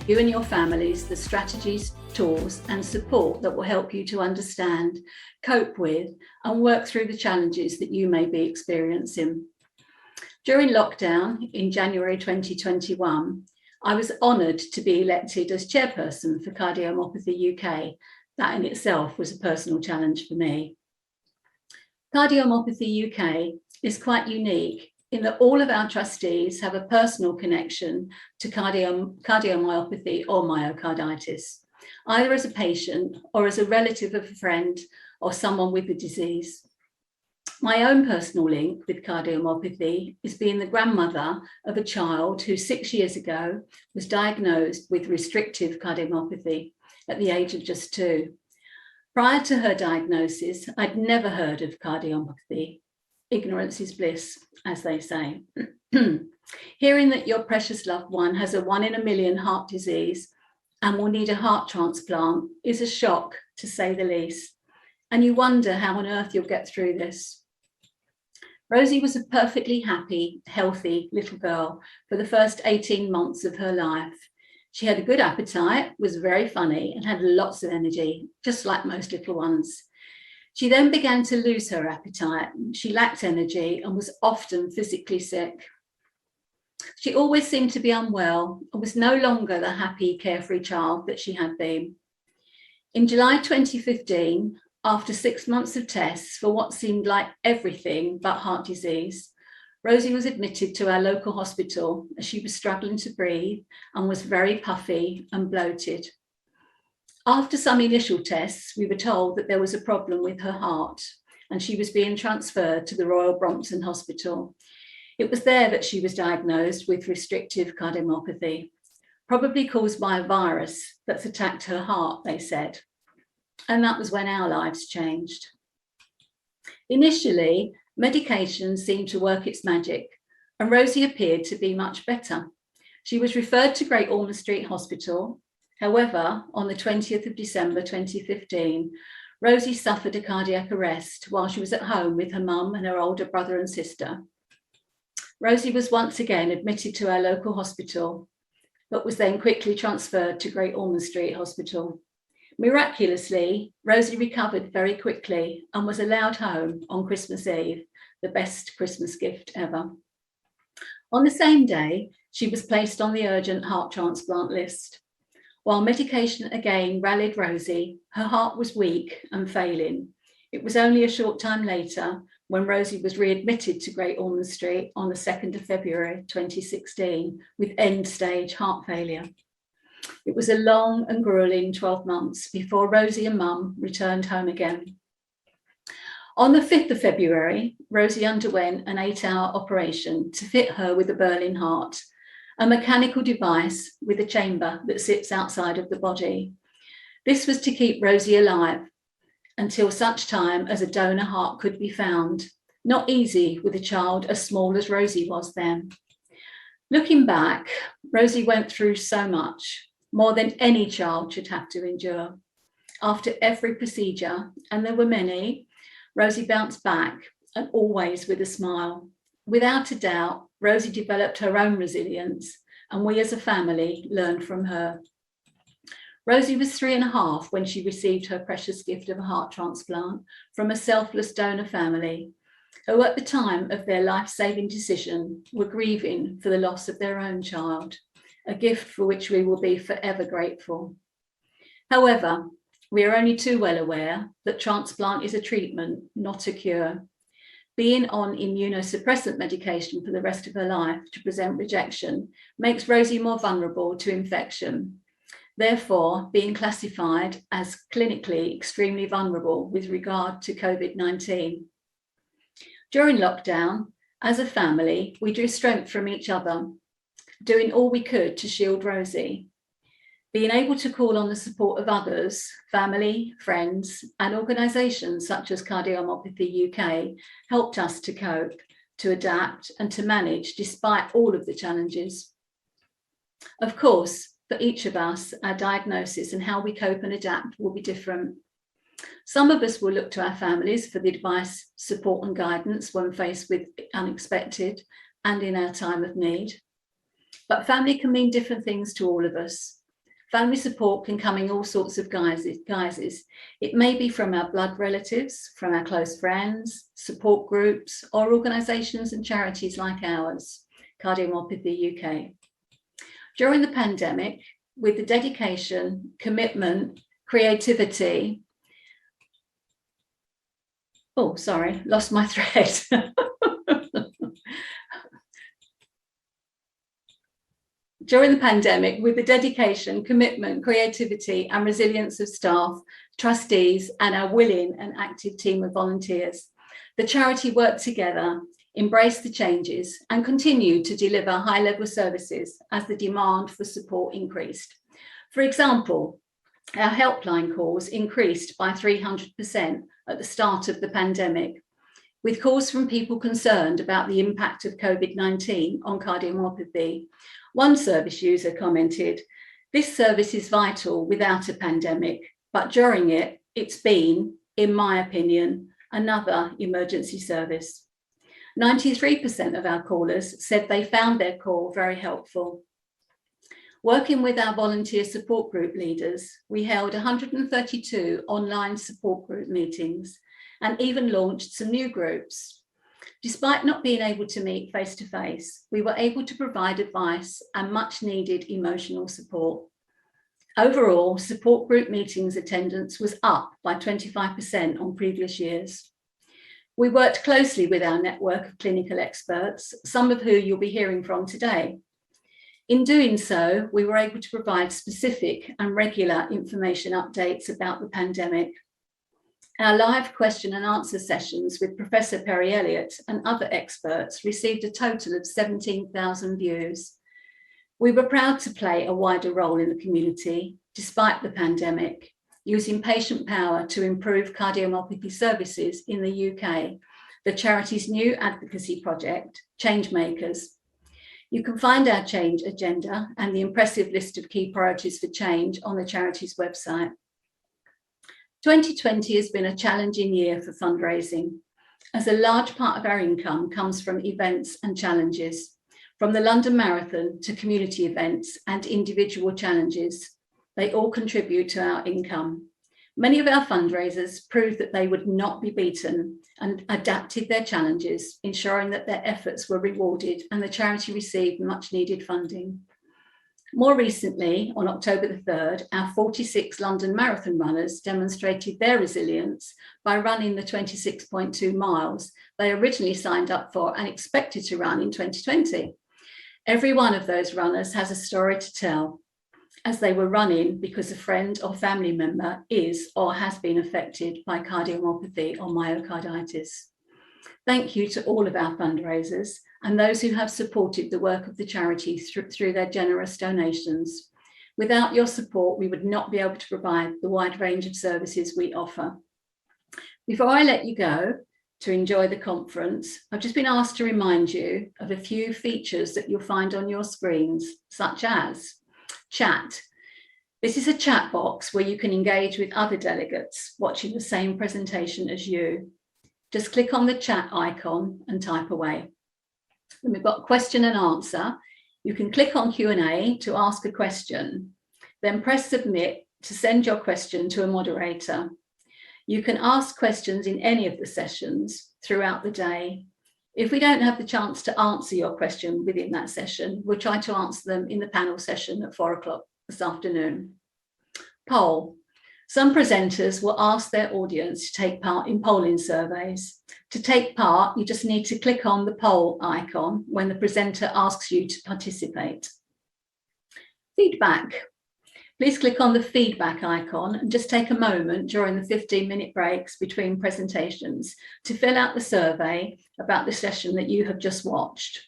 you and your families the strategies, tools and support that will help you to understand, cope with and work through the challenges that you may be experiencing. During lockdown in January 2021, I was honoured to be elected as chairperson for Cardiomyopathy UK. That in itself was a personal challenge for me. Cardiomyopathy UK is quite unique in that all of our trustees have a personal connection to cardiomyopathy or myocarditis, either as a patient or as a relative of a friend or someone with the disease. My own personal link with cardiomyopathy is being the grandmother of a child who 6 years ago was diagnosed with restrictive cardiomyopathy at the age of just 2. Prior to her diagnosis, I'd never heard of cardiomyopathy. Ignorance is bliss, as they say. Hearing that your precious loved one has a 1 in a million heart disease and will need a heart transplant is a shock, to say the least. And you wonder how on earth you'll get through this. Rosie was a perfectly happy, healthy little girl for the first 18 months of her life. She had a good appetite, was very funny and had lots of energy, just like most little ones. She then began to lose her appetite. She lacked energy and was often physically sick. She always seemed to be unwell and was no longer the happy, carefree child that she had been. In July 2015, after 6 months of tests for what seemed like everything but heart disease, Rosie was admitted to our local hospital as she was struggling to breathe and was very puffy and bloated. After some initial tests, we were told that there was a problem with her heart and she was being transferred to the Royal Brompton Hospital. It was there that she was diagnosed with restrictive cardiomyopathy, probably caused by a virus that's attacked her heart, they said. And that was when our lives changed. Initially, medication seemed to work its magic and Rosie appeared to be much better. She was referred to Great Ormond Street Hospital. However, on the 20th of December 2015, Rosie suffered a cardiac arrest while she was at home with her mum and her older brother and sister. Rosie was once again admitted to our local hospital, but was then quickly transferred to Great Ormond Street Hospital. Miraculously, Rosie recovered very quickly and was allowed home on Christmas Eve, the best Christmas gift ever. On the same day, she was placed on the urgent heart transplant list. While medication again rallied Rosie, her heart was weak and failing. It was only a short time later when Rosie was readmitted to Great Ormond Street on the 2nd of February 2016 with end-stage heart failure. It was a long and grueling 12 months before Rosie and Mum returned home again. On the 5th of February, Rosie underwent an 8-hour operation to fit her with a Berlin heart, a mechanical device with a chamber that sits outside of the body. This was to keep Rosie alive until such time as a donor heart could be found. Not easy with a child as small as Rosie was then. Looking back, Rosie went through so much, more than any child should have to endure. After every procedure, and there were many, Rosie bounced back and always with a smile. Without a doubt, Rosie developed her own resilience and we as a family learned from her. Rosie was 3.5 when she received her precious gift of a heart transplant from a selfless donor family who at the time of their life-saving decision were grieving for the loss of their own child, a gift for which we will be forever grateful. However, we are only too well aware that transplant is a treatment, not a cure. Being on immunosuppressant medication for the rest of her life to prevent rejection makes Rosie more vulnerable to infection, therefore being classified as clinically extremely vulnerable with regard to COVID-19. During lockdown, as a family, we drew strength from each other, doing all we could to shield Rosie. Being able to call on the support of others, family, friends, and organisations such as Cardiomyopathy UK helped us to cope, to adapt, and to manage despite all of the challenges. Of course, for each of us, our diagnosis and how we cope and adapt will be different. Some of us will look to our families for the advice, support, and guidance when faced with unexpected and in our time of need. But family can mean different things to all of us. Family support can come in all sorts of guises. It may be from our blood relatives, from our close friends, support groups, or organisations and charities like ours, Cardiomyopathy UK. During the pandemic, with the dedication, commitment, creativity, oh, sorry, lost my thread. During the pandemic, with the dedication, commitment, creativity, and resilience of staff, trustees, and our willing and active team of volunteers, the charity worked together, embraced the changes, and continued to deliver high-level services as the demand for support increased. For example, our helpline calls increased by 300% at the start of the pandemic, with calls from people concerned about the impact of COVID-19 on cardiomyopathy. One service user commented, "This service is vital without a pandemic, but during it, it's been, in my opinion, another emergency service." 93% of our callers said they found their call very helpful. Working with our volunteer support group leaders, we held 132 online support group meetings and even launched some new groups. Despite not being able to meet face-to-face, we were able to provide advice and much needed emotional support. Overall, support group meetings attendance was up by 25% on previous years. We worked closely with our network of clinical experts, some of who you'll be hearing from today. In doing so, we were able to provide specific and regular information updates about the pandemic. Our live question and answer sessions with Professor Perry Elliott and other experts received a total of 17,000 views. We were proud to play a wider role in the community, despite the pandemic, using patient power to improve cardiomyopathy services in the UK, the charity's new advocacy project, Changemakers. You can find our change agenda and the impressive list of key priorities for change on the charity's website. 2020 has been a challenging year for fundraising, as a large part of our income comes from events and challenges, from the London Marathon to community events and individual challenges. They all contribute to our income. Many of our fundraisers proved that they would not be beaten and adapted their challenges, ensuring that their efforts were rewarded and the charity received much needed funding. More recently, on October the 3rd, our 46 London Marathon runners demonstrated their resilience by running the 26.2 miles they originally signed up for and expected to run in 2020. Every one of those runners has a story to tell, as they were running because a friend or family member is or has been affected by cardiomyopathy or myocarditis. Thank you to all of our fundraisers and those who have supported the work of the charity through their generous donations. Without your support, we would not be able to provide the wide range of services we offer. Before I let you go to enjoy the conference, I've just been asked to remind you of a few features that you'll find on your screens, such as chat. This is a chat box where you can engage with other delegates watching the same presentation as you. Just click on the chat icon and type away. Then we've got question and answer. You can click on Q&A to ask a question, then press submit to send your question to a moderator. You can ask questions in any of the sessions throughout the day. If we don't have the chance to answer your question within that session, we'll try to answer them in the panel session at 4 o'clock this afternoon. Poll. Some presenters will ask their audience to take part in polling surveys. To take part, you just need to click on the poll icon when the presenter asks you to participate. Feedback. Please click on the feedback icon and just take a moment during the 15-minute breaks between presentations to fill out the survey about the session that you have just watched.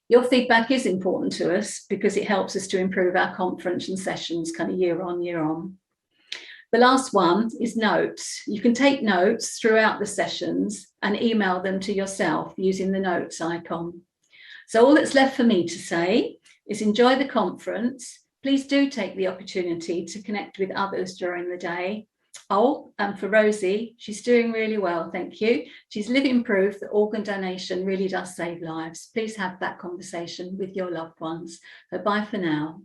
Your feedback is important to us because it helps us to improve our conference and sessions kind of year on, year on. The last one is notes. You can take notes throughout the sessions and email them to yourself using the notes icon. So all that's left for me to say is enjoy the conference. Please do take the opportunity to connect with others during the day. Oh, and for Rosie, she's doing really well, thank you. She's living proof that organ donation really does save lives. Please have that conversation with your loved ones. So bye for now.